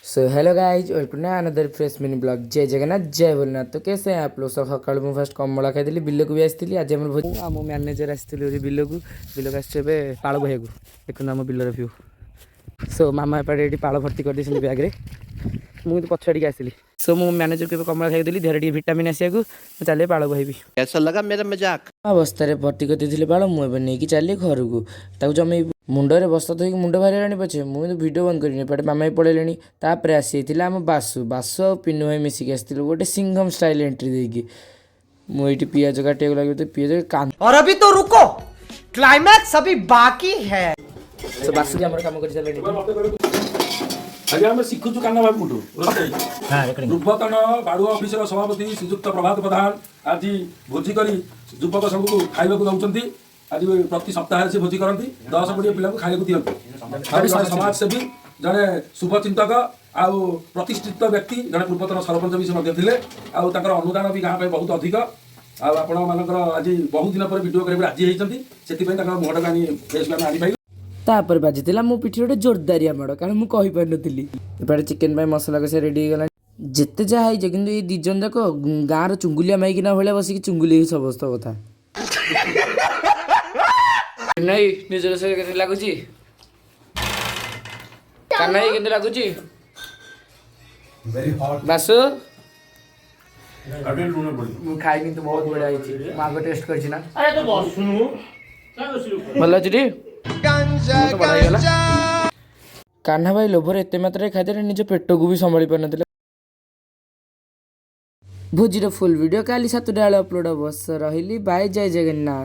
So hello guys welcome to another fresh mini blog. जय जगन्नाथ जय भोलेनाथ। तो कैसे हैं आप लोग? सकाल मुझे फास्ट कमला खाई बिल को भी आसती आज आम आम मैनेजर आसती बिल को आसवे पाड़ बहिया देखो आम बिलर भ्यू। सो मामा एपटे ये पाड़ भर्ती कर बैग्रे मुझे पछाड़ी आसली। सो मु मैनेजर को कमला खाई देली देहरे विटामिन आसू चलिए पाड़ बहबी। कैसा लगा मेरा मजाक? अवस्था भर्ती करते पाड़ मुझे नहीं चलिए घर को जमे मुंडे बस्ता धोक मुंड बाहर पछे मुझे भिड बंद कर मामा भी पड़े तापर आसी आम बासु बासु आ पिनु भाई मिसिक आसलु गोटे सिंघम स्टाइल एंट्री देकी मुझे पियाज काटे लगे तो पियाज और अभी तो रुको, क्लाइमैक्स अभी बाकी है। तो बासु हमर काम कर चले ଆଜ୍ଞା ଆମେ ଶିଖୁଛୁ କାହ୍ନା ବାବୁଙ୍କଠୁ ପୂର୍ବତନ ବାଡ଼ୁଆ ଅଫିସର ସଭାପତି ଶ୍ରୀଯୁକ୍ତ ପ୍ରଭାତ ପ୍ରଧାନ ଆଜି ଭୋଜି କରି ଯୁବକ ସବୁକୁ ଖାଇବାକୁ ଦେଉଛନ୍ତି। ଆଜି ପ୍ରତି ସପ୍ତାହରେ ସେ ଭୋଜି କରନ୍ତି 10-20 ପିଲାଙ୍କୁ ଖାଇବାକୁ ଦିଅନ୍ତି। ଆଉ ଜଣେ ସମାଜସେବୀ ଜଣେ ଶୁଭଚିନ୍ତକ ଆଉ ପ୍ରତିଷ୍ଠିତ ବ୍ୟକ୍ତି ଜଣେ ପୂର୍ବତନ ସରପଞ୍ଚ ବି ସେ ମଧ୍ୟ ଥିଲେ। ଆଉ ତାଙ୍କର ଅନୁଦାନ ବି ଗାଁ ପାଇଁ ବହୁତ ଅଧିକ। ଆଉ ଆପଣମାନଙ୍କର ଆଜି ବହୁତ ଦିନ ପରେ ଭିଡ଼ିଓ କରିବାକୁ ରାଜି ହେଇଛନ୍ତି, ସେଥିପାଇଁ ତାଙ୍କର ମୁହଁଟାକୁ ଆଣି ଫେସ୍କୁ ଆମେ ଆଣିପାରିଲୁ। तापर बाजिला मो पिठी गोटे जोरदारिया माड़ कारण मुझे कहीपर नी एपटे चिकेन मसला कषा रेडी होगा जिते जहाँ कि ये दिजन जाक गाँव चुंगुलिया माइकिना भाया बस चुंगुली समस्त कथा नहीं निज रोषे लगुच के लगुच बासु खाई तो बहुत बढ़िया आगे टेस्ट कर भल अच्छी कान्हा भाई लोभर एत मात्रा खाद्य निज पेट को भी संभाली पार ना। भोजीर फुल वीडियो काली 7टा अपलोड हम। रही बाय जय जगन्नाथ।